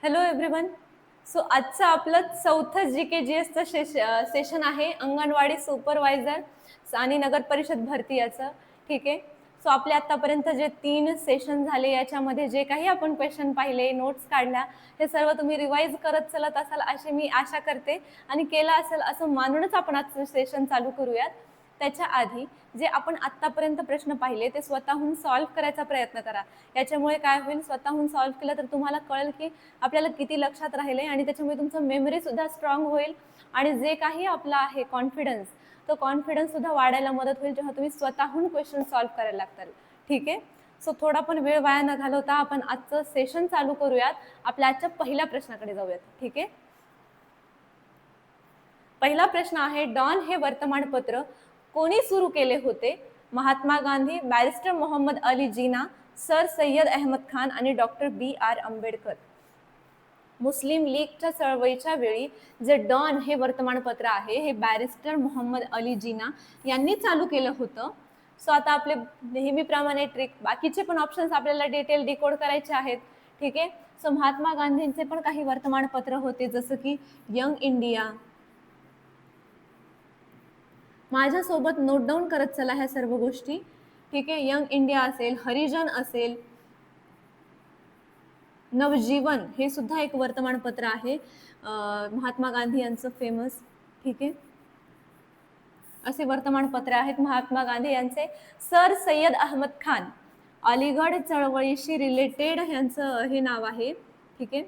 Hello everyone. So आजचं आपलं चौथं GK/GSचं सेशन आहे अंगणवाडी सुपरवायझर आणि नगर परिषद भरती याचं. ठीक आहे. सो आपले आतापर्यंत जे 3 सेशन झाले याच्यामध्ये जे काही आपण क्वेश्चन पाहिले, नोट्स काढल्या, हे सर्व तुम्ही रिवाइज करत चलत असाल अशी मी आशा करते आणि केलं असेल असं मानूनच आपण आजचं सेशन चालू करूयात. त्याच्या आधी जे आपण आतापर्यंत प्रश्न पाहिले ते स्वतःहून सॉल्व्ह करायचा प्रयत्न करा. याच्यामुळे काय होईल, स्वतःहून सॉल्व्ह केलं तर तुम्हाला कळेल की आपल्याला किती लक्षात राहिले आणि त्याच्यामुळे तुमचं मेमरी सुद्धा स्ट्रॉंग होईल आणि जे काही आपला आहे कॉन्फिडन्स, तो कॉन्फिडन्स सुद्धा वाढायला मदत होईल जेव्हा तुम्ही स्वतःहून क्वेश्चन सॉल्व्ह करायला लागताल. ठीक आहे. सो थोडा पण वेळ वाया न घालवता आपण आजचं सेशन चालू करूयात. आपल्या आजच्या पहिल्या प्रश्नाकडे जाऊयात. ठीक आहे. पहिला प्रश्न आहे, डॉन हे वर्तमानपत्र कोणी सुरू केले होते? महात्मा गांधी, बॅरिस्टर मोहम्मद अली जिना, सर सय्यद अहमद खान आणि डॉक्टर BR आंबेडकर. मुस्लिम लीगच्या चळवळीच्या वेळी जे डॉन हे वर्तमानपत्र आहे हे बॅरिस्टर मोहम्मद अली जिना यांनी चालू केलं होतं. सो आता आपले नेहमीप्रमाणे ट्रिक, बाकीचे पण ऑप्शन्स आपल्याला डिटेल डिकोड करायचे आहेत. ठीक आहे. सो महात्मा गांधींचे पण काही वर्तमानपत्र होते जसं की यंग इंडिया. माझ्यासोबत नोट डाऊन करत चला ह्या सर्व गोष्टी. ठीक आहे. यंग इंडिया असेल, हरिजन असेल, नवजीवन हे सुद्धा एक वर्तमानपत्र आहे महात्मा गांधी यांचं फेमस. ठीक आहे. असे वर्तमानपत्र आहेत महात्मा गांधी यांचे. सर सय्यद अहमद खान, अलीगढ चळवळीशी रिलेटेड यांचं हे नाव आहे. ठीक आहे.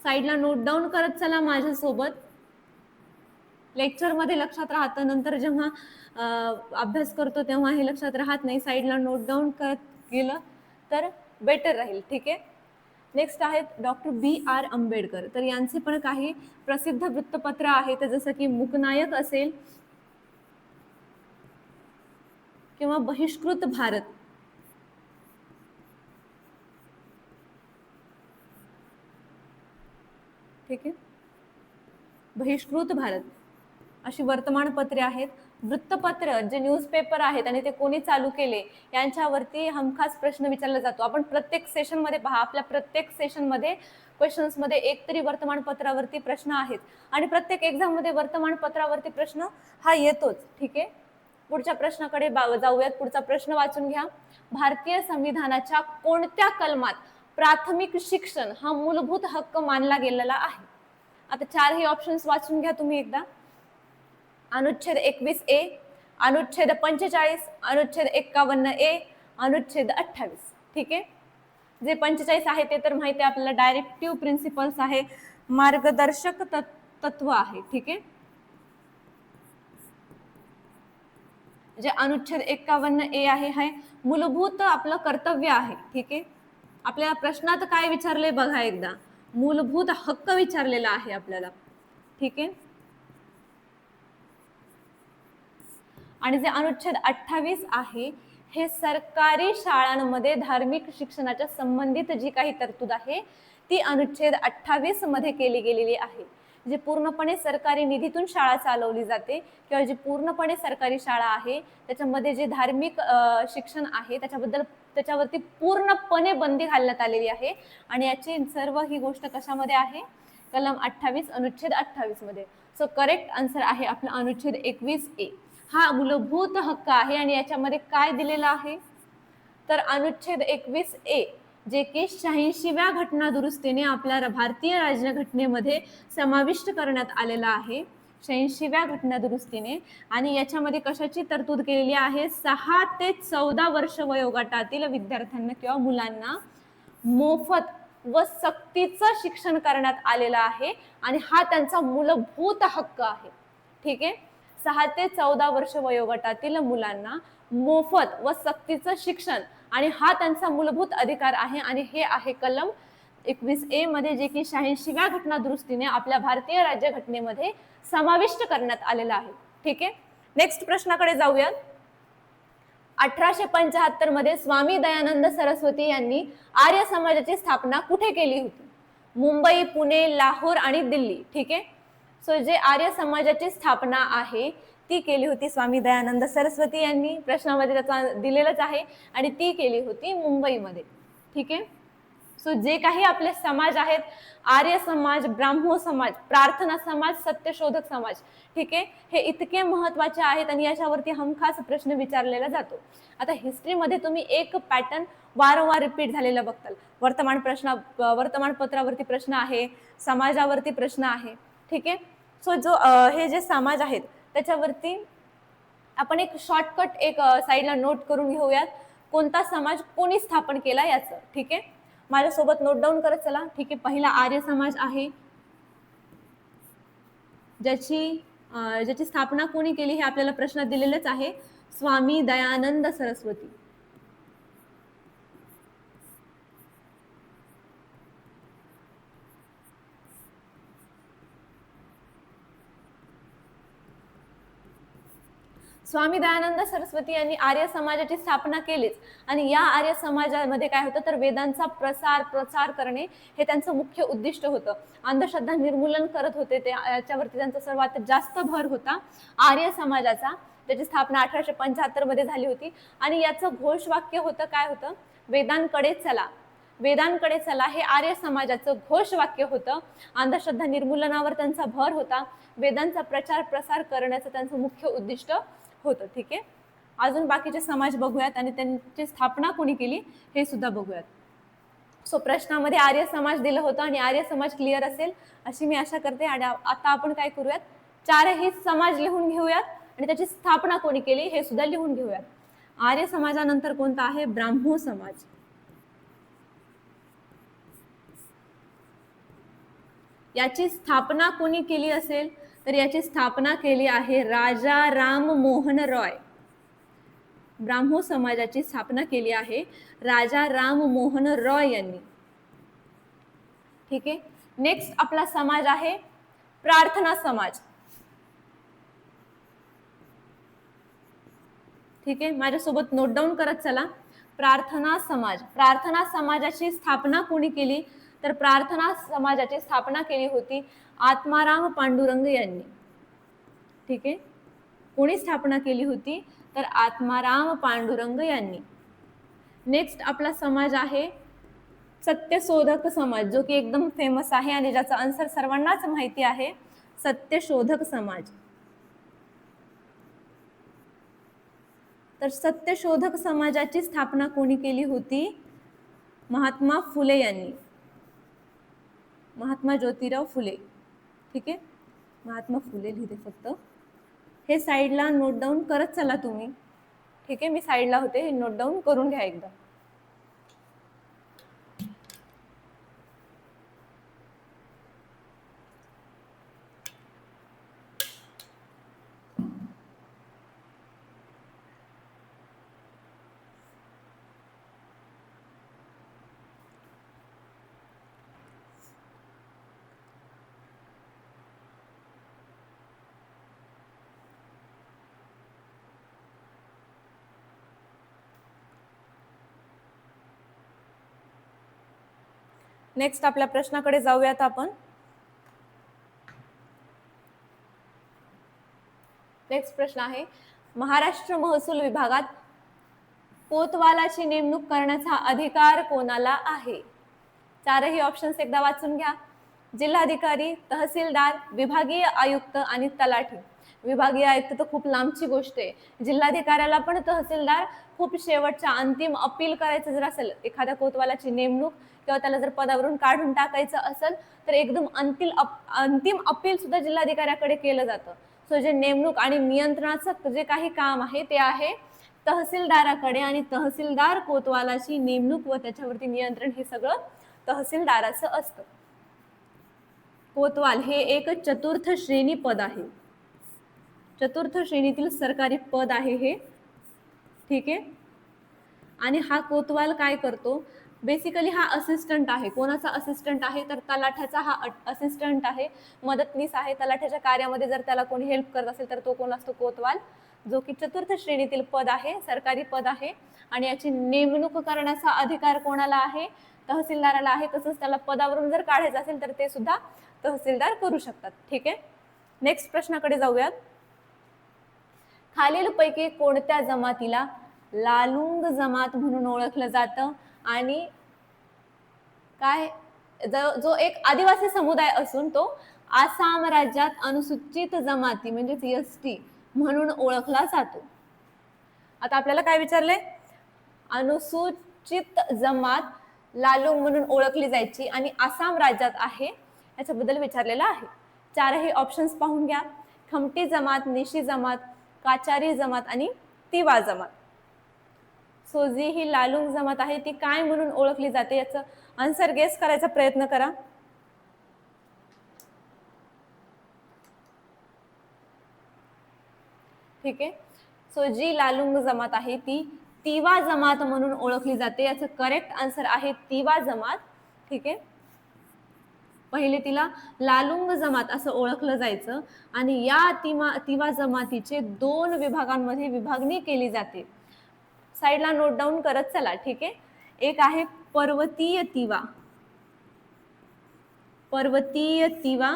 साईडला नोट डाऊन करत चला माझ्यासोबत. लेक्चरमध्ये लक्षात राहतं, नंतर जेव्हा अभ्यास करतो तेव्हा हे लक्षात राहत नाही. साईडला नोट डाऊन करत गेलं तर बेटर राहील. ठीक आहे. नेक्स्ट आहेत डॉक्टर BR आंबेडकर. तर यांचे पण काही प्रसिद्ध वृत्तपत्र आहेत जसं की मूकनायक असेल किंवा बहिष्कृत भारत. ठीक आहे. बहिष्कृत भारत अशी वर्तमानपत्रे आहेत. वृत्तपत्र जे न्यूजपेपर आहेत आणि ते कोणी चालू केले यांच्यावरती हमखास प्रश्न विचारला जातो. आपण प्रत्येक सेशनमध्ये पहा, आपल्या प्रत्येक सेशनमध्ये क्वेश्चन्समध्ये एक तरी वर्तमानपत्रावरती प्रश्न आहेत आणि प्रत्येक एक्झाममध्ये वर्तमानपत्रावरती प्रश्न हा येतोच. ठीक आहे. पुढच्या प्रश्नाकडे जाऊयात. पुढचा प्रश्न वाचून घ्या. भारतीय संविधानाच्या कोणत्या कलमात प्राथमिक शिक्षण हा मूलभूत हक्क मानला गेलेला आहे? आता चारही ऑप्शन्स वाचून घ्या तुम्ही एकदा. अनुच्छेद 21A, अनुच्छेद 45, अनुच्छेद 51A, अनुच्छेद 28. ठीक आहे. जे 45 आहे ते तर माहिती आहे आपल्याला, डायरेक्टिव्ह प्रिन्सिपल्स आहे, मार्गदर्शक तत्व आहे. ठीक आहे. जे अनुच्छेद 51A आहे हे मूलभूत आपलं कर्तव्य आहे. ठीक आहे. आपल्या प्रश्नात काय विचारले बघा एकदा, मूलभूत हक्क विचारलेला आहे आपल्याला. ठीक आहे. आणि जे अनुच्छेद 28 आहे हे सरकारी शाळांमध्ये धार्मिक शिक्षणाच्या संबंधित जी काही तरतूद आहे ती अनुच्छेद 28 मध्ये केली गेलेली आहे. जे पूर्णपणे सरकारी निधीतून शाळा चालवली जाते किंवा जी पूर्णपणे सरकारी शाळा आहे त्याच्यामध्ये जे धार्मिक शिक्षण आहे त्याच्यावरती पूर्णपणे बंदी घालण्यात आलेली आहे आणि याची सर्व ही गोष्ट कशामध्ये आहे? कलम 28 अनुच्छेद 28 मध्ये. सो करेक्ट आन्सर आहे आपला अनुच्छेद 21A. हा मूलभूत हक्क आहे आणि याच्यामध्ये काय दिलेलं आहे तर अनुच्छेद 21A जे की 86व्या घटना दुरुस्तीने आपल्या भारतीय राज्यघटनेमध्ये समाविष्ट करण्यात आलेला आहे. 86व्या घटना दुरुस्तीने. आणि याच्यामध्ये कशाची तरतूद केलेली आहे? 6 ते 14 वर्ष वयोगटातील विद्यार्थ्यांना किंवा मुलांना मोफत व सक्तीचं शिक्षण करण्यात आलेलं आहे आणि हा त्यांचा मूलभूत हक्क आहे. ठीक आहे. 6 ते 14 वर्ष वयोगटातील मुलांना मोफत व सक्तीचं शिक्षण आणि हा त्यांचा मूलभूत अधिकार आहे आणि हे आहे कलम 21A मध्ये जे की 86व्या घटना दुरुस्तीने आपल्या भारतीय राज्यघटनेमध्ये समाविष्ट करण्यात आलेला आहे. ठीक आहे. नेक्स्ट प्रश्नाकडे जाऊयात. 1875 मध्ये स्वामी दयानंद सरस्वती यांनी आर्य समाजाची स्थापना कुठे केली होती? मुंबई, पुणे, लाहोर आणि दिल्ली. ठीक आहे. सो जे आर्य समाजाची स्थापना आहे ती केली होती स्वामी दयानंद सरस्वती यांनी. प्रश्नामध्ये त्याचा दिलेलंच आहे आणि ती केली होती मुंबईमध्ये. ठीक आहे. सो जे काही आपले समाज आहेत, आर्य समाज, ब्राह्मो समाज, प्रार्थना समाज, सत्यशोधक समाज, ठीक आहे, हे इतके महत्वाचे आहेत आणि याच्यावरती हमखास प्रश्न विचारलेला जातो. आता हिस्ट्रीमध्ये तुम्ही एक पॅटर्न वारंवार रिपीट झालेला बघताल. वर्तमानपत्रावरती प्रश्न आहे, समाजावरती प्रश्न आहे, ठीक आहे. सो जो हे जे समाज आहेत त्याच्यावरती आपण एक शॉर्टकट एक साईडला नोट करून घेऊयात, कोणता समाज कोणी स्थापन केला याचं, ठीक आहे. माझ्यासोबत नोट डाऊन करत चला, ठीक आहे. पहिला आर्य समाज आहे, ज्याची स्थापना कोणी केली हे आपल्याला प्रश्नात दिलेलंच आहे, स्वामी दयानंद सरस्वती. स्वामी दयानंद सरस्वती यांनी आर्य समाजाची स्थापना केलीच आणि या आर्य समाजामध्ये काय होतं तर वेदांचा प्रचार करणे हे त्यांचं मुख्य उद्दिष्ट होतं. अंधश्रद्धा निर्मूलन करत होते ते, याच्यावरती त्यांचा सर्वात जास्त भर होता आर्य समाजाचा. त्याची स्थापना 1875 मध्ये झाली होती आणि याचं घोषवाक्य होतं, काय होतं, वेदांकडे चला, वेदांकडे चला, हे आर्य समाजाचं घोषवाक्य होतं. अंधश्रद्धा निर्मूलनावर त्यांचा भर होता, वेदांचा प्रसार करण्याचं त्यांचं मुख्य उद्दिष्ट होतं, ठीक आहे. अजून बाकीचे समाज बघूयात आणि त्यांची स्थापना कोणी केली हे सुद्धा बघूयात. सो प्रश्नामध्ये आर्य समाज दिलं होतं आणि आर्य समाज क्लिअर असेल अशी मी आशा करते. आणि आता आपण काय करूयात, चारही समाज लिहून घेऊयात आणि त्याची स्थापना कोणी केली हे सुद्धा लिहून घेऊयात. आर्य समाजानंतर कोणता आहे, ब्राह्मो समाज. याची स्थापना कोणी केली असेल तर याची स्थापना केली आहे राजा राम मोहन रॉय. ब्राह्मो समाजाची स्थापना केली आहे राजा राम मोहन रॉय यांनी, ठीक आहे. नेक्स्ट आपला समाज आहे प्रार्थना समाज, ठीक आहे. माझ्यासोबत नोट डाऊन करत चला, प्रार्थना समाज. प्रार्थना समाजाची स्थापना कोणी केली तर प्रार्थना समाजाची स्थापना केली होती आत्माराम पांडुरंग यांनी, ठीक आहे. कोणी स्थापना केली होती तर आत्माराम पांडुरंग यांनी. नेक्स्ट आपला समाज आहे सत्यशोधक समाज, जो की एकदम फेमस आहे आणि ज्याचा आन्सर सर्वांनाच माहिती आहे, सत्यशोधक समाज. तर सत्यशोधक समाजाची स्थापना कोणी केली होती, महात्मा फुले यांनी, महात्मा ज्योतिराव फुले, ठीक आहे. महात्मा फुले लिहिते फक्त, हे साईडला नोट डाऊन करत चला तुम्ही, ठीक आहे. मी साईडला होते, हे नोट डाऊन करून घ्या एकदा. नेक्स्ट आपल्या प्रश्नाकडे जाऊयात आपण. नेक्स्ट प्रश्न आहे, महाराष्ट्र महसूल विभागात कोतवालाची नेमणूक करण्याचा अधिकार कोणाला आहे. चारही ऑप्शन्स एकदा वाचून घ्या, जिल्हाधिकारी, तहसीलदार, विभागीय आयुक्त आणि तलाठी. विभागीय आयुक्त तर खूप लांबची गोष्ट आहे, जिल्हाधिकाऱ्याला पण तहसीलदार खूप शेवटच्या अंतिम अपील करायचं जर असेल एखाद्या कोतवालाची नेमणूक किंवा त्याला जर पदावरून काढून टाकायचं असेल तर एकदम अंतिम अपील सुद्धा जिल्हाधिकाऱ्याकडे केलं जातं. सो जे नेमणूक आणि नियंत्रणाचं जे काही काम आहे ते आहे तहसीलदाराकडे आणि तहसीलदार कोतवालाची नेमणूक व त्याच्यावरती नियंत्रण हे सगळं तहसीलदाराचं असतं. कोतवाल हे एक चतुर्थ श्रेणी पद आहे, चतुर्थ श्रेणीतील सरकारी पद आहे हे, ठीक आहे. आणि हा कोतवाल काय करतो, बेसिकली हा असिस्टंट आहे. कोणाचा असिस्टंट आहे तर तलाठ्याचा हा असिस्टंट आहे, मदतनीस आहे. तलाठ्याच्या कार्यामध्ये जर त्याला कोणी हेल्प करत असेल तर तो कोण असतो, कोतवाल, जो की चतुर्थ श्रेणीतील पद आहे, सरकारी पद आहे. आणि याची नेमणूक करण्याचा अधिकार कोणाला आहे, तहसीलदाराला आहे. तसंच त्याला पदावरून जर काढायचं असेल तर ते सुद्धा तहसीलदार करू शकतात, ठीक आहे. नेक्स्ट प्रश्नाकडे जाऊयात. खालीलपैकी कोणत्या जमातीला लालुंग जमात म्हणून ओळखलं जातं आणि काय जो एक आदिवासी समुदाय असून तो आसाम राज्यात अनुसूचित जमाती म्हणजेच एसटी म्हणून ओळखला जातो. आता आपल्याला काय विचारलंय, अनुसूचित जमात लालुंग म्हणून ओळखली जायची आणि आसाम राज्यात आहे याच्याबद्दल विचारलेलं आहे. चारही ऑप्शन्स पाहून घ्या. खमटी जमात, निशी जमात, काचारी जमात आणि तिवा जमात. सो जी ही लालुंग जमात आहे ती काय म्हणून ओळखली जाते याचं आन्सर गेस करायचा प्रयत्न करा. ठीक आहे. सो जी लालुंग जमात आहे ती तिवा जमात म्हणून ओळखली जाते. याचं करेक्ट आन्सर आहे तिवा जमात. ठीक आहे. पहिले तिला लालुंग जमात असं ओळखलं जायचं आणि या तिवा जमातीचे 2 विभागांमध्ये विभागणी केली जाते. साईडला नोट डाऊन करत चला. ठीक आहे. एक आहे पर्वतीय तिवा, पर्वतीय तिवा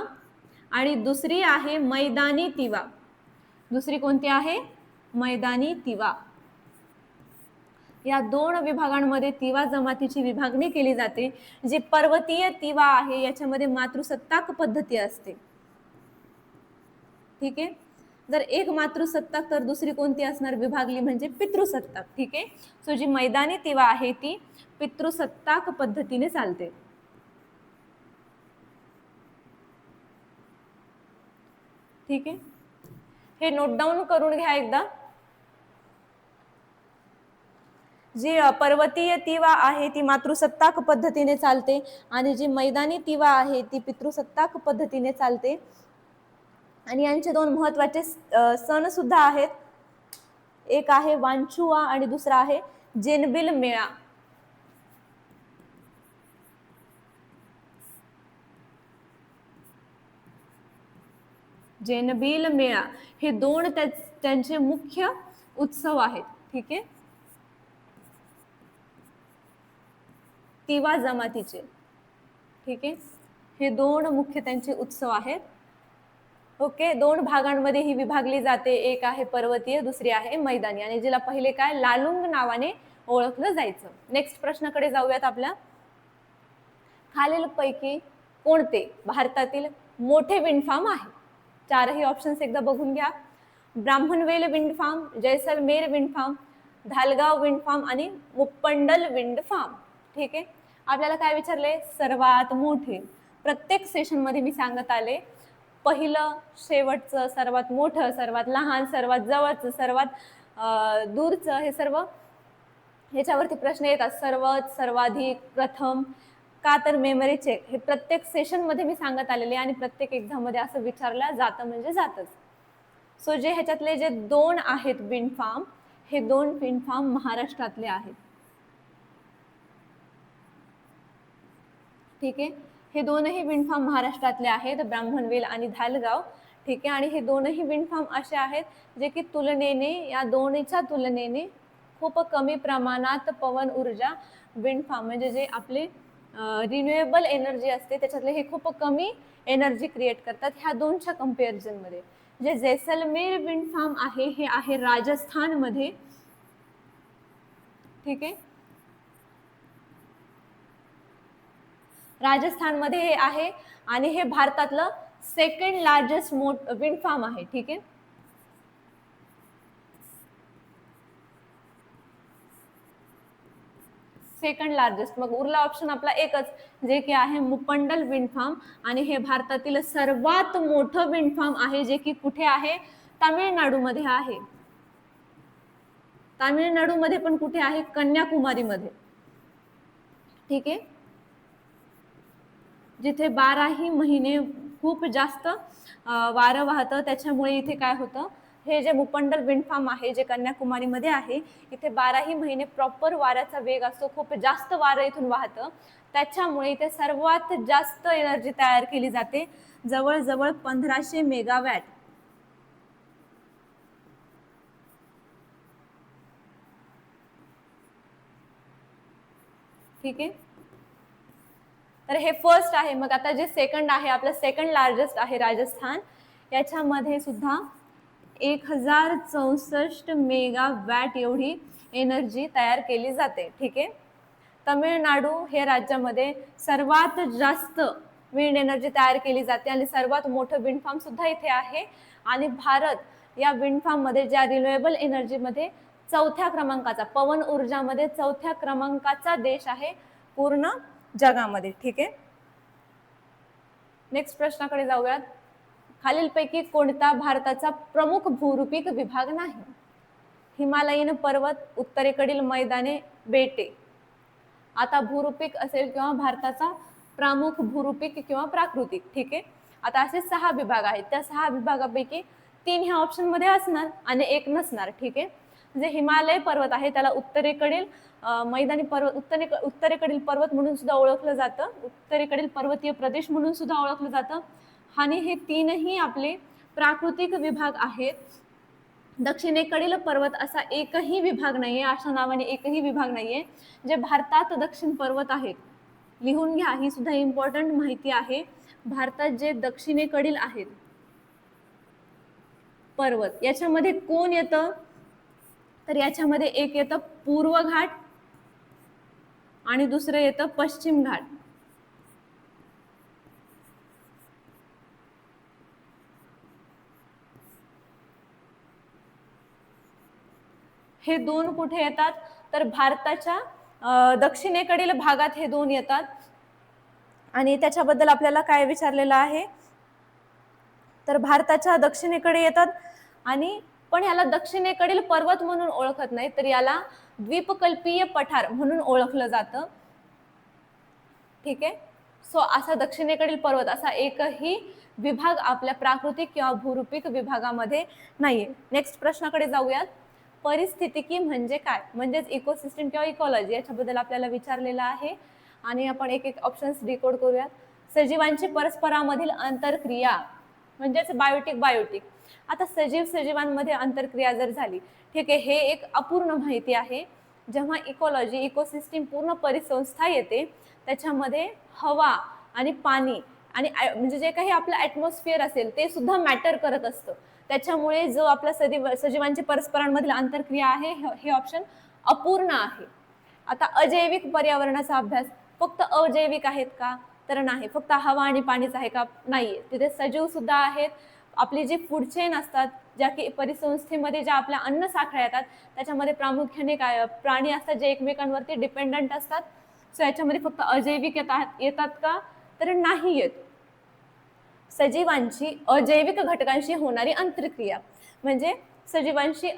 आणि दुसरी आहे मैदानी तिवा. दुसरी कोणती आहे? मैदानी तिवा. या 2 विभागांमध्ये तिवा जमातीची विभागणी केली जाते. जी पर्वतीय तिवा आहे याच्यामध्ये मातृसत्ताक पद्धती असते. ठीक आहे. जर एक मातृसत्ताक तर दुसरी कोणती असणार विभागली म्हणजे पितृसत्ताक. ठीक आहे. सो जी मैदानी तिवा आहे ती पितृसत्ताक पद्धतीने चालते. ठीक आहे. हे नोट डाऊन करून घ्या एकदा. जी पर्वतीय तिवा आहे ती मातृसत्ताक पद्धतीने चालते आणि जी मैदानी तिवा आहे ती पितृसत्ताक पद्धतीने चालते. आणि यांचे 2 महत्वाचे सण सुद्धा आहेत. एक आहे वांचुआ आणि दुसरा आहे जेनबिल मेळा. जेनबिल मेळा हे 2 त्यांचे मुख्य उत्सव आहेत. ठीक आहे. तिवा जमातीचे. ठीक आहे. हे 2 मुख्य त्यांचे उत्सव आहेत. ओके. 2 भागांमध्ये ही विभागली जाते. एक आहे पर्वतीय, दुसरी आहे मैदानी आणि जिला पहिले काय लालुंग नावाने ओळखलं जायचं. नेक्स्ट प्रश्नाकडे जाऊयात आपल्या. खालीलपैकी कोणते भारतातील मोठे विंड फार्म आहे? चारही ऑप्शन्स एकदा बघून घ्या. Brahmanvel wind farm, Jaisalmer wind farm, Dhalgaon wind farm आणि मुप्पंडल विंड फार्म. ठीक आहे. आपल्याला काय विचारले? सर्वात मोठे. प्रत्येक सेशन मध्ये मी सांगत आले पहिलं, शेवटचं, सर्वात मोठं, सर्वात लहान, सर्वात जवळचं, सर्वात दूरचं, हे सर्व ह्याच्यावरती प्रश्न येतात. सर्वाधिक, प्रथम, का तर मेमरी चेक. हे प्रत्येक सेशन मध्ये मी सांगत आलेले आणि प्रत्येक एक्झाम मध्ये असं विचारलं जातं म्हणजे जातच. सो जे ह्याच्यातले जे 2 आहेत विंड फार्म, हे 2 विंड फार्म महाराष्ट्रातले आहेत. ठीक आहे. हे 2ही विंड फार्म महाराष्ट्रातले आहेत, ब्राह्मणवेल आणि धालगाव. ठीक आहे. आणि हे 2ही विंड फार्म असे आहेत जे की तुलनेने, या 2च्या तुलनेने खूप कमी प्रमाणात पवन ऊर्जा विंड फार्म म्हणजे जे आपले रिन्युएबल एनर्जी असते त्याच्यातले हे खूप कमी एनर्जी क्रिएट करतात ह्या 2च्या कंपॅरिझन मध्ये. जे जैसलमेर विंड फार्म आहे हे आहे राजस्थान मध्ये. ठीक आहे. राजस्थान मध्ये हे आहे आणि हे भारतातलं सेकंड लार्जेस्ट विंड फार्म आहे. ठीक आहे. Second largest. मग उरला ऑप्शन आपला एकच जे की आहे मुप्पंडल विंड फार्म आणि हे भारतातील सर्वात मोठं विंड फार्म आहे जे की कुठे आहे? तामिळनाडू मध्ये आहे. तामिळनाडू मध्ये पण कुठे आहे? कन्याकुमारी मध्ये. ठीक आहे. जिथे 12ही महिने खूप जास्त वारं वाहतं त्याच्यामुळे इथे काय होतं, हे जे मुप्पंडल विंड फार्म आहे जे कन्याकुमारी मध्ये आहे इथे 12ही महिने प्रॉपर वाऱ्याचा वेग असतो, खूप जास्त वारं इथून वाहतं त्याच्यामुळे इथे सर्वात जास्त एनर्जी तयार केली जाते, जवळजवळ 1500 मेगावॅट. ठीक आहे. तर हे फर्स्ट आहे. मग आता जे सेकंड आहे आपलं सेकंड लार्जेस्ट आहे राजस्थान, याच्यामध्ये सुद्धा 1064 मेगावॅट एवढी एनर्जी तयार केली जाते. ठीक आहे. तमिळनाडू हे राज्यामध्ये सर्वात जास्त विंड एनर्जी तयार केली जाते आणि सर्वात मोठं विंड फार्म सुद्धा इथे आहे. आणि भारत या विंड फार्म मध्ये ज्या रिन्युएबल एनर्जी मध्ये चौथ्या क्रमांकाचा, पवन ऊर्जामध्ये चौथ्या क्रमांकाचा देश आहे पूर्ण जगामध्ये. ठीक आहे, नेक्स्ट प्रश्नाकडे जाऊयात. खालीलपैकी कोणता भारताचा प्रमुख भूरूपिक विभाग नाही? हिमालयीन पर्वत, उत्तरेकडील मैदाने, बेटे. आता भूरूपिक असेल किंवा भारताचा प्रमुख भूरूपिक किंवा प्राकृतिक. ठीक आहे, आता असे 6 विभाग आहेत. त्या 6 विभागापैकी 3 ह्या ऑप्शन मध्ये असणार आणि 1 नसणार. ठीक आहे, जे हिमालय पर्वत आहे त्याला उत्तरेकडील मैदानी पर्वत, उत्तरेकडील पर्वत म्हणून सुद्धा ओळखलं जातं, उत्तरेकडील पर्वतीय प्रदेश म्हणून सुद्धा ओळखलं जातं. आणि हे 3ही आपले प्राकृतिक विभाग आहेत. दक्षिणेकडील पर्वत असा एकही विभाग नाहीये, अशा नावाने एकही विभाग नाहीये. जे भारतात दक्षिण पर्वत आहेत, लिहून घ्या, ही सुद्धा इम्पॉर्टंट माहिती आहे. भारतात जे दक्षिणेकडील आहेत पर्वत, याच्यामध्ये कोण येतं? तर याच्यामध्ये एक येतं पूर्व घाट आणि दुसरं येतं पश्चिम घाट. हे 2 कुठे येतात? तर भारताच्या दक्षिणेकडील भागात हे 2 येतात. आणि त्याच्याबद्दल आपल्याला काय विचारलेलं आहे? तर भारताच्या दक्षिणेकडे येतात आणि पण याला दक्षिणेकडील पर्वत म्हणून ओळखत नाही, तर याला द्वीपकल्पीय पठार म्हणून ओळखलं जातं. ठीक आहे, सो असा दक्षिणेकडील पर्वत असा एकही विभाग आपल्या प्राकृतिक किंवा भूरूपिक विभागामध्ये नाहीये. नेक्स्ट प्रश्नाकडे जाऊयात. परिस्थितिकी म्हणजे काय? म्हणजेच इकोसिस्टम किंवा इकॉलॉजी, याच्याबद्दल आपल्याला विचारलेलं आहे आणि आपण एक एक ऑप्शन्स डिकोड करूयात. सजीवांची परस्परामधील आंतरक्रिया म्हणजेच बायोटिक. आता सजीव सजीवांमध्ये आंतरक्रिया जर झाली, ठीक आहे, हे एक अपूर्ण माहिती आहे. जेव्हा इकॉलॉजी, इकोसिस्टम पूर्ण परिसंस्था येते, त्याच्यामध्ये हवा आणि पाणी आणि म्हणजे जे काही आपलं ॲटमॉस्फिअर असेल ते सुद्धा मॅटर करत असतं. त्याच्यामुळे जो आपला सजीवांच्या परस्परांमधील आंतरक्रिया आहे, हे ऑप्शन अपूर्ण आहे. आता अजैविक पर्यावरणाचा अभ्यास, फक्त अजैविक आहेत का? तर नाही. फक्त हवा आणि पाणीच आहे का? नाहीये. तिथे सजीव सुद्धा आहेत. आपली जी फूड चेन असतात, ज्या की परिसंस्थेमध्ये ज्या आपल्या अन्न साखळ्या येतात, त्याच्यामध्ये प्रामुख्याने काय प्राणी असतात जे एकमेकांवरती डिपेंडंट असतात. सो याच्यामध्ये फक्त अजैविक येतात का? तर नाही येत. सजीवांची अजैविक घटकांशी होणारी आंतरक्रिया म्हणजे सजीवांची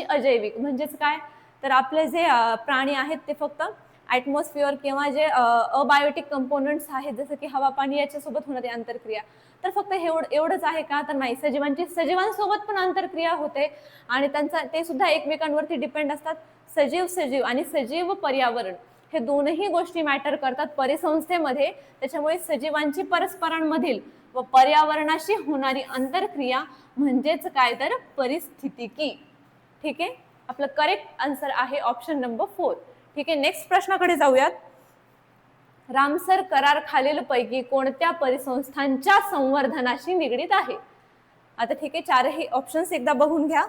अजैविक म्हणजेच काय? तर आपले जे प्राणी आहेत ते फक्त ॲटमॉस्फिअर किंवा जे अबायोटिक कंपोनंट्स आहेत जसं की हवा पाणी याच्यासोबत होणारी आंतरक्रिया, तर फक्त एवढंच आहे का? तर नाही. सजीवांसोबत पण आंतरक्रिया होते आणि ते सुद्धा एकमेकांवरती डिपेंड असतात. सजीव आणि सजीव पर्यावरण हे 2ही गोष्टी मॅटर करतात परिसंस्थेमध्ये. त्याच्यामुळे सजीवांची परस्परांमधील व पर्यावरणाशी होणारी आंतरक्रिया म्हणजेच काय? तर परिस्थितिकी. ठीक आहे, आपलं करेक्ट आन्सर आहे ऑप्शन नंबर 4. ठीक आहे, नेक्स्ट प्रश्नाकडे जाऊयात. रामसर करार खालीलपैकी कोणत्या परिसंस्थांच्या संवर्धनाशी निगडीत आहे? आता ठीक आहे, 4ही ऑप्शन्स एकदा बघून घ्या.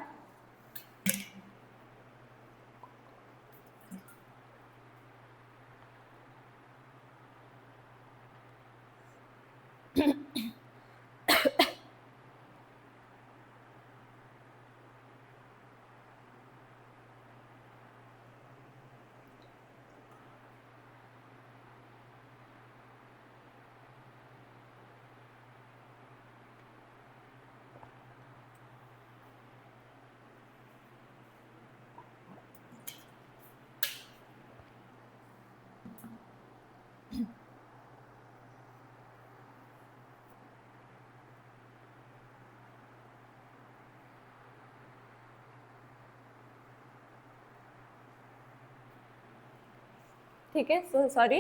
ठीक आहे, सॉरी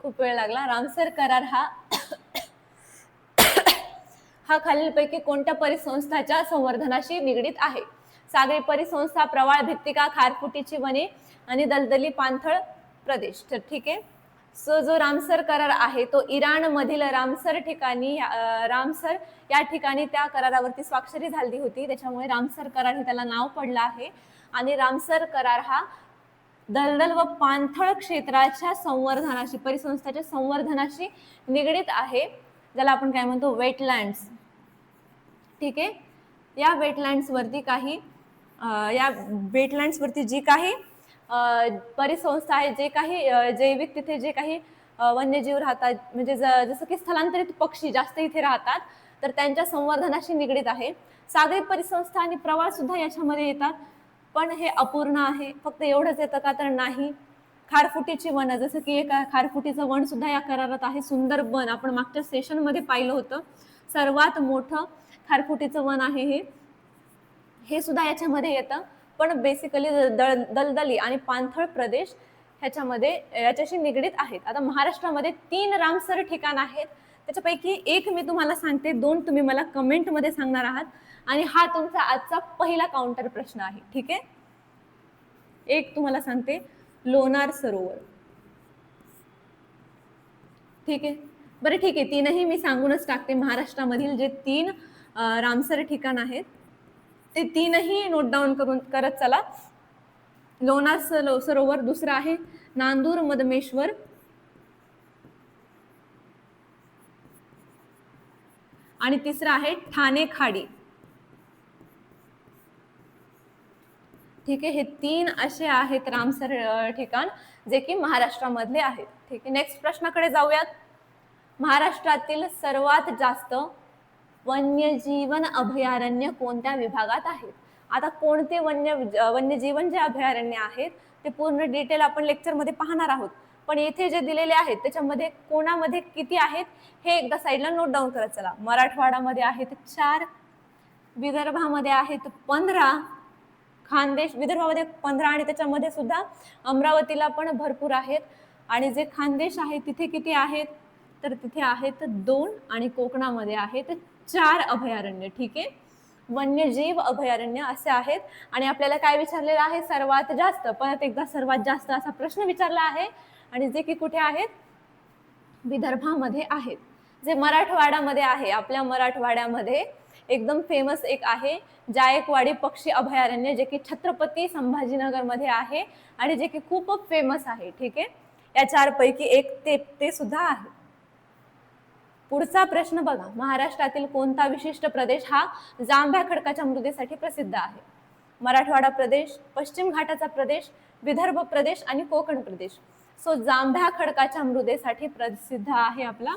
खूप वेळ लागला. रामसर करार हा खालीलपैकी कोणत्या परिसंस्थाच्या संवर्धनाशी निगडीत आहे? सागरी परिसंस्था, प्रवाळ भित्तिका, खारफुटीची वने आणि दलदली पाणथळ प्रदेश. तर ठीक आहे, सो जो रामसर करार आहे तो इराण मधील रामसर या ठिकाणी त्या करारावरती स्वाक्षरी झाली होती. त्याच्यामुळे रामसर करार हे त्याला नाव पडलं आहे. आणि रामसर करार हा दलदल व पाणथळ क्षेत्राच्या संवर्धनाशी, परिसंस्थाच्या संवर्धनाशी निगडीत आहे, ज्याला आपण काय म्हणतो वेटलँड्स. ठीक आहे. या वेटलँड्स वरती काही या वेटलँड्स वरती जी काही परिसंस्था आहे, जे काही जैविक तिथे जे काही वन्यजीव राहतात, म्हणजे जसं की स्थलांतरित पक्षी जास्त इथे राहतात, तर त्यांच्या संवर्धनाशी निगडीत आहे. सागरी परिसंस्था आणि प्रवाळ सुद्धा याच्यामध्ये येतात, पण हे अपूर्ण आहे. फक्त एवढंच येतं का तर नाही. खारफुटीची वन, जसं की एक खारफुटीचं वन सुद्धा या करारात आहे. सुंदरबन आपण मागच्या सेशनमध्ये पाहिलं होतं, सर्वात मोठं खारफुटीचं वन आहे हे सुद्धा याच्यामध्ये येतं. पण बेसिकली दलदली आणि पाणथळ प्रदेश ह्याच्यामध्ये याच्याशी निगडीत आहेत. आता महाराष्ट्रामध्ये 3 रामसर ठिकाण आहेत, त्याच्यापैकी एक मी तुम्हाला सांगते, 2 तुम्ही मला कमेंटमध्ये सांगणार आहात, आणि हा तुमचा आजचा पहिला काउंटर प्रश्न आहे. ठीक आहे. एक तुम्हाला सांगते, लोणार सरोवर. ठीक आहे. बरं ठीक आहे, 3ही मी सांगूनच टाकते. महाराष्ट्रामधील जे 3 रामसर ठिकाण आहेत ते 3ही नोट डाऊन करत चला. लोणार सरोवर, दुसरं आहे नांदूर मधमेश्वर, आणि तिसरं आहे ठाणे खाडी. ठीक आहे. हे 3 असे आहेत रामसर ठिकाण जे की महाराष्ट्रामधले आहेत. ठीक आहे. नेक्स्ट प्रश्नाकडे जाऊयात. महाराष्ट्रातील सर्वात जास्त वन्यजीवन अभयारण्य कोणत्या विभागात आहेत? आता कोणते वन्यजीवन जे अभयारण्य आहेत ते पूर्ण डिटेल आपण लेक्चरमध्ये पाहणार आहोत, पण येथे जे दिलेले आहेत त्याच्यामध्ये कोणामध्ये किती आहेत हे एकदा साईडला नोट डाऊन करत चला. मराठवाडामध्ये आहेत 4, विदर्भामध्ये आहेत 15, खानदेश विदर्भामध्ये 15, आणि त्याच्यामध्ये सुद्धा अमरावतीला पण भरपूर आहेत. आणि जे खानदेश आहे तिथे किती आहेत तर तिथे आहेत 2, आणि कोकणामध्ये आहेत 4 अभयारण्य. ठीक आहे. वन्यजीव अभयारण्य असे आहेत. आणि आपल्याला काय विचारलेलं आहे? सर्वात जास्त. परत एकदा सर्वात जास्त असा प्रश्न विचारला आहे, आणि जे की कुठे आहेत? विदर्भामध्ये आहेत. जे मराठवाड्यामध्ये आहे, आपल्या मराठवाड्यामध्ये एकदम फेमस एक आहे जायकवाडी पक्षी अभयारण्य, जे की छत्रपती संभाजीनगर मध्ये आहे, आणि जे की खूप फेमस आहे. ठीक आहे. या 4 पैकी एक ते सुद्धा आहे. पुढचा प्रश्न बघा. महाराष्ट्रातील कोणता विशिष्ट प्रदेश हा जांभ्या खडकाच्या मृदेसाठी प्रसिद्ध आहे? मराठवाडा प्रदेश, पश्चिम घाटाचा प्रदेश, विदर्भ प्रदेश आणि कोकण प्रदेश. सो जांभ्या खडकाच्या मृदेसाठी प्रसिद्ध आहे आपला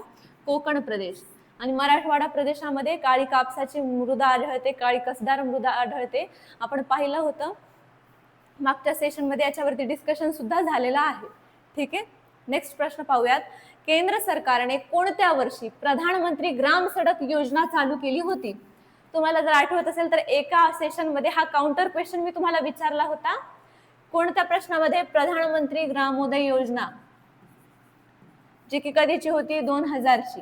कोकण प्रदेश. आणि मराठवाडा प्रदेशामध्ये काळी कापसाची मृदा आढळते, काळी कसदार मृदा आढळते. आपण पाहिलं होतं मागच्या सेशनमध्ये, याच्यावरती डिस्कशन सुद्धा झालेला आहे. ठीक आहे. नेक्स्ट प्रश्न पाहूयात. केंद्र सरकारने कोणत्या वर्षी प्रधानमंत्री ग्राम सडक योजना चालू केली होती? तुम्हाला जर आठवत असेल तर एका सेशनमध्ये हा काउंटर क्वेश्चन मी तुम्हाला विचारला होता. कोणत्या प्रश्नामध्ये? प्रधानमंत्री ग्रामोदय योजना, जी की कधीची होती? 2000 ची.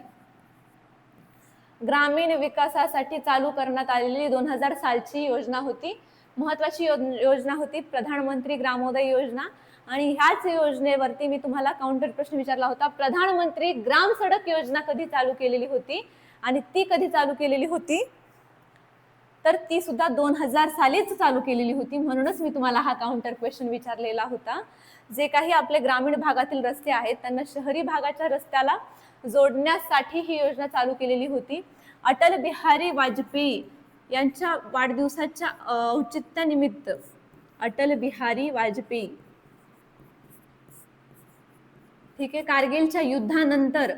ग्रामीण विकासासाठी चालू करण्यात आलेली 2000 सालची योजना होती. महत्वाची योजना होती प्रधानमंत्री ग्रामोदय योजना. आणि ह्याच योजनेवरती मी तुम्हाला काउंटर प्रश्न विचारला होता, प्रधानमंत्री ग्राम सडक योजना कधी चालू केलेली होती? आणि ती कधी चालू केलेली होती? तर ती सुद्धा 2000 सालीच चालू केलेली होती. म्हणूनच मी तुम्हाला हा काउंटर क्वेश्चन विचारलेला होता. जे काही आपले ग्रामीण भागातील रस्ते आहेत त्यांना शहरी भागाच्या रस्त्याला जोडण्यासाठी ही योजना चालू केलेली होती. अटल बिहारी वाजपेयी यांच्या वाढदिवसाच्या औचित्यानिमित्त, अटल बिहारी वाजपेयी, ठीक आहे, कारगिलच्या युद्धानंतर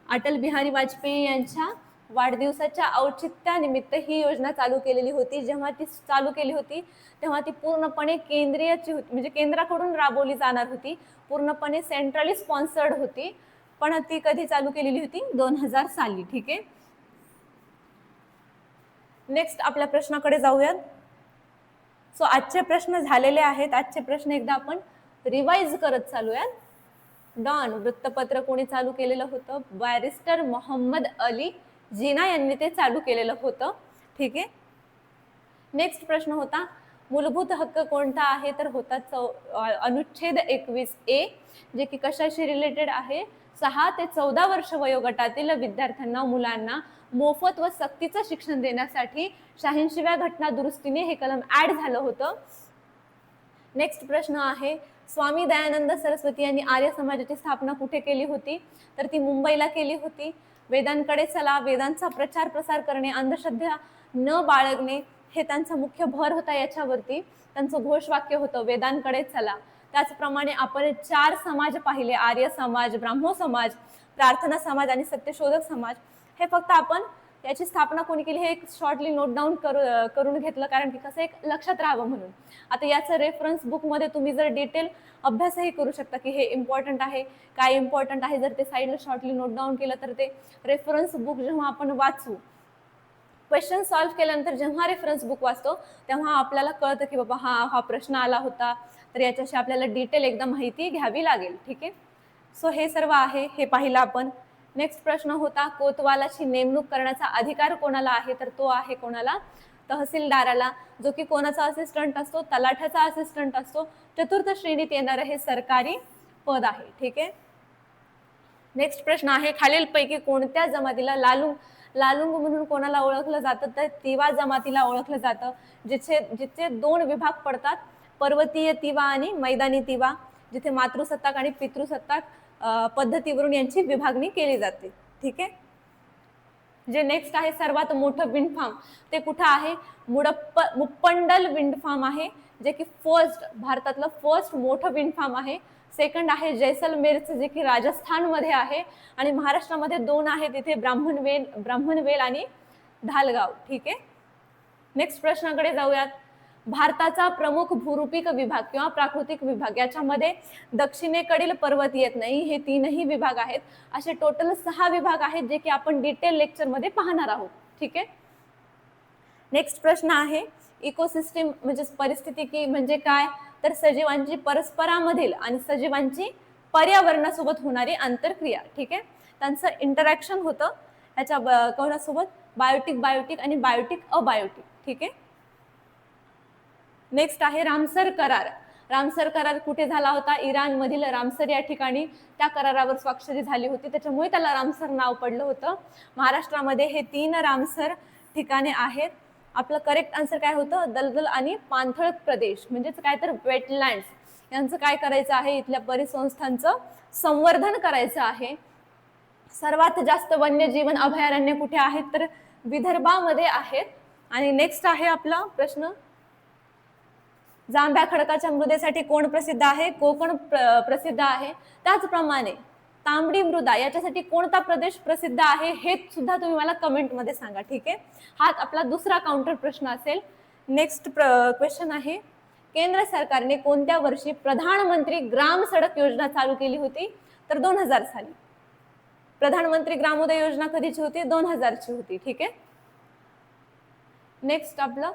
अटल बिहारी वाजपेयी यांच्या वाढदिवसाच्या औचित्यानिमित्त ही योजना चालू केलेली होती. जेव्हा ती चालू केली होती तेव्हा ती पूर्णपणे केंद्रीयची होती, म्हणजे केंद्राकडून राबवली जाणार होती, पूर्णपणे सेंट्रली स्पॉन्सर्ड होती. पण ती कधी चालू केलेली होती? 2000 साली. ठीक आहे. नेक्स्ट आपल्या प्रश्नाकडे जाऊयात. सो आजचे प्रश्न झालेले आहेत. आजचे प्रश्न एकदा आपण रिवाइज करत चालूयात. डॉन वृत्तपत्र कोणी चालू केलेलं होतं? बॅरिस्टर मोहम्मद अली जिना यांनी ते चालू केलेलं होतं. ठीक आहे. नेक्स्ट प्रश्न होता, मूलभूत हक्क कोणता आहे? तर होता अनुच्छेद 21A, जे की कशाशी रिलेटेड आहे? 6 ते 14 वर्ष वयोगटातील विद्यार्थ्यांना, मुलांना मोफत व सक्तीचं शिक्षण देण्यासाठी 86व्या घटना दुरुस्तीने हे कलम ऍड झालं होतं. नेक्स्ट प्रश्न आहे, स्वामी दयानंद सरस्वती यांनी आर्य समाजाची स्थापना कुठे केली होती? तर ती मुंबईला केली होती. वेदांकडे चला, वेदांचा प्रचार प्रसार करणे, अंधश्रद्धा न बाळगणे हे त्यांचा मुख्य भर होता याच्यावरती. त्यांचं घोषवाक्य होतं वेदांकडे चला. त्याचप्रमाणे आपण 4 समाज पाहिले, आर्य समाज, ब्राह्मो समाज, प्रार्थना समाज आणि सत्यशोधक समाज. हे फक्त आपण याची स्थापना कोणी केली हे एक शॉर्टली नोट डाऊन करून घेतलं, कारण की कसं एक लक्षात राहावं म्हणून. आता याचं रेफरन्स बुकमध्ये तुम्ही जर डिटेल अभ्यासही करू शकता की हे इम्पॉर्टंट आहे, काय इम्पॉर्टंट आहे. जर ते साईडला शॉर्टली नोट डाऊन केलं तर ते रेफरन्स बुक जेव्हा आपण वाचू, क्वेश्चन सॉल्व्ह केल्यानंतर जेव्हा रेफरन्स बुक वाचतो तेव्हा आपल्याला कळतं की बाबा हा प्रश्न आला होता, तर याच्याशी आपल्याला डिटेल एकदा माहिती घ्यावी लागेल. ठीक आहे. सो हे सर्व आहे, हे पाहिलं आपण. नेक्स्ट प्रश्न होता, कोतवालाची नेमणूक करण्याचा अधिकार कोणाला आहे? तर तो आहे कोणाला? तहसीलदाराला, जो की कोणाचा असिस्टंट असतो? तलाठ्याचा असिस्टंट असतो. चतुर्थ श्रेणीत येणारं हे सरकारी पद आहे. ठीक आहे. नेक्स्ट प्रश्न आहे, खालीलपैकी कोणत्या जमातीला लालुंग म्हणून कोणाला ओळखलं जातं? तर तिवा जमातीला ओळखलं जातं. जिथे 2 विभाग पडतात, पर्वतीय तिवा आणि मैदानी तिवा, जिथे मातृसत्ताक आणि पितृसत्ताक पद्धतीवरून यांची विभागणी केली जाते. ठीक आहे. जे नेक्स्ट आहे, सर्वात मोठं विंड फार्म ते कुठं आहे? मुप्पंडल विंड फार्म आहे, जे की भारतातलं फर्स्ट मोठं विंड फार्म आहे. सेकंड आहे जैसलमेरचं, जे की राजस्थानमध्ये आहे. आणि महाराष्ट्रामध्ये 2 आहेत, तिथे ब्राह्मणवेल आणि धालगाव. ठीक आहे. नेक्स्ट प्रश्नाकडे जाऊयात. भारताचा प्रमुख भूरूपिक विभाग किंवा प्राकृतिक विभाग, याच्यामध्ये दक्षिणेकडील पर्वत येत नाही, हे 3ही विभाग आहेत. असे टोटल 6 विभाग आहेत, जे की आपण डिटेल लेक्चरमध्ये पाहणार आहोत. ठीक आहे. नेक्स्ट प्रश्न आहे, इकोसिस्टीम म्हणजे परिस्थितिकी म्हणजे काय? तर सजीवांची परस्परामधील आणि सजीवांची पर्यावरणासोबत होणारी आंतरक्रिया. ठीक आहे. त्यांचं इंटरॅक्शन होतं याच्या कोणासोबत? बायोटिक आणि बायोटिक अबायोटिक. ठीक आहे. नेक्स्ट आहे रामसर करार. रामसर करार कुठे झाला होता? इराण मधील रामसर या ठिकाणी त्या करारावर स्वाक्षरी झाली होती, त्याच्यामुळे त्याला रामसर नाव पडलं होतं. महाराष्ट्रामध्ये हे 3 रामसर ठिकाणे आहेत. आपलं करेक्ट आन्सर काय होतं? दलदल आणि पाणथळ प्रदेश म्हणजेच काय तर वेटलँड्स यांचं काय करायचं आहे? इथल्या परिसंस्थांचं संवर्धन करायचं आहे. सर्वात जास्त वन्यजीवन अभयारण्य कुठे आहेत? तर विदर्भामध्ये आहेत. आणि नेक्स्ट आहे आपला प्रश्न, जांभ्या खडकाच्या मृदेसाठी कोण प्रसिद्ध आहे? कोकण प्रसिद्ध आहे. त्याचप्रमाणे तांबडी मृदा याच्यासाठी कोणता प्रदेश प्रसिद्ध आहे हे सुद्धा तुम्ही मला कमेंटमध्ये सांगा. ठीक आहे. हा आपला दुसरा काउंटर प्रश्न असेल. नेक्स्ट क्वेश्चन आहे, केंद्र सरकारने कोणत्या वर्षी प्रधानमंत्री ग्राम सडक योजना चालू केली होती? तर 2000 साली. प्रधानमंत्री ग्रामोदय योजना कधीची होती? 2000 ची होती. ठीक आहे. नेक्स्ट आपलं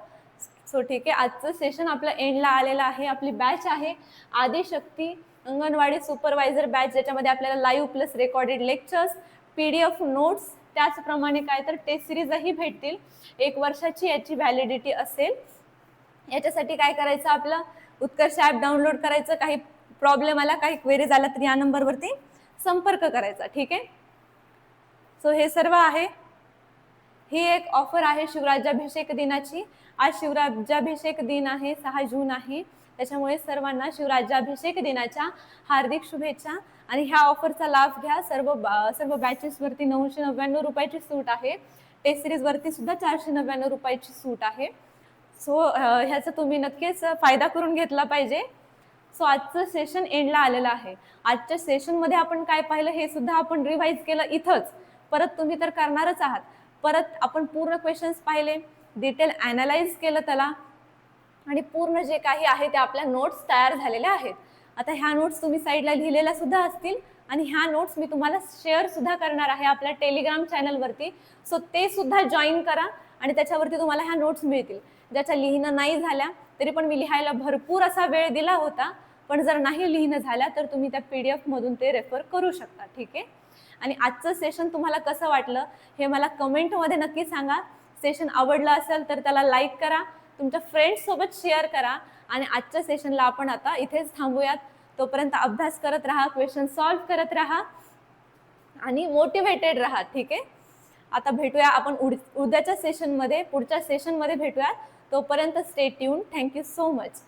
ठीक आहे, आजचं सेशन आपलं एंडला आलेलं आहे. आपली बॅच आहे आदिशक्ती अंगणवाडी सुपरवायझर बॅच, ज्याच्यामध्ये आपल्याला live plus recorded lectures, PDF notes, त्याचप्रमाणे काय तर टेस्ट सिरीजही भेटतील. 1 वर्षाची याची व्हॅलिडिटी असेल. याच्यासाठी काय करायचं? आपलं उत्कर्ष ॲप डाउनलोड करायचं. काही प्रॉब्लेम आला, काही क्वेरीज आला तर या नंबरवरती संपर्क करायचा. ठीक आहे. सो हे सर्व आहे. ही एक ऑफर आहे शिवराज्याभिषेक दिनाची. आज शिवराज्याभिषेक दिन आहे, 6 जून आहे. त्याच्यामुळे सर्वांना शिवराज्याभिषेक दिनाच्या हार्दिक शुभेच्छा. आणि ह्या ऑफरचा लाभ घ्या. सर्व बॅचेसवरती 999 रुपयाची सूट आहे. टेस्ट सिरीजवरती सुद्धा 499 रुपयाची सूट आहे. सो ह्याचा तुम्ही नक्कीच फायदा करून घेतला पाहिजे. सो आजचं सेशन एंडला आलेलं आहे. आजच्या सेशनमध्ये आपण काय पाहिलं हे सुद्धा आपण रिवाइज केलं इथंच. परत तुम्ही तर करणारच आहात. परत आपण पूर्ण क्वेश्चन्स पाहिले, डिटेल ॲनालाइज केलं त्याला, आणि पूर्ण जे काही आहे ते आपल्या नोट्स तयार झालेल्या आहेत. आता ह्या नोट्स तुम्ही साईडला लिहिलेल्या सुद्धा असतील आणि ह्या नोट्स मी तुम्हाला शेअर सुद्धा करणार आहे आपल्या टेलिग्राम चॅनलवरती. सो ते सुद्धा जॉईन करा आणि त्याच्यावरती तुम्हाला ह्या नोट्स मिळतील. ज्याच्या लिहिणं नाही झाल्या तरी पण मी लिहायला भरपूर असा वेळ दिला होता, पण जर नाही लिहिणं झाल्या तर तुम्ही त्या PDF मधून ते रेफर करू शकता. ठीक आहे. आणि आजचं सेशन तुम्हाला कसं वाटलं हे मला कमेंटमध्ये नक्की सांगा. सेशन आवडलं असेल तर त्याला लाईक करा, तुमच्या फ्रेंड्स सोबत शेअर करा. आणि आजच्या सेशनला आपण आता इथेच थांबूयात. तोपर्यंत अभ्यास करत राहा, क्वेश्चन सॉल्व्ह करत राहा आणि मोटिवेटेड राहा. ठीक आहे. आता भेटूया आपण उद्याच्या सेशनमध्ये, पुढच्या सेशनमध्ये भेटूया. तोपर्यंत stay tune. Thank you so much.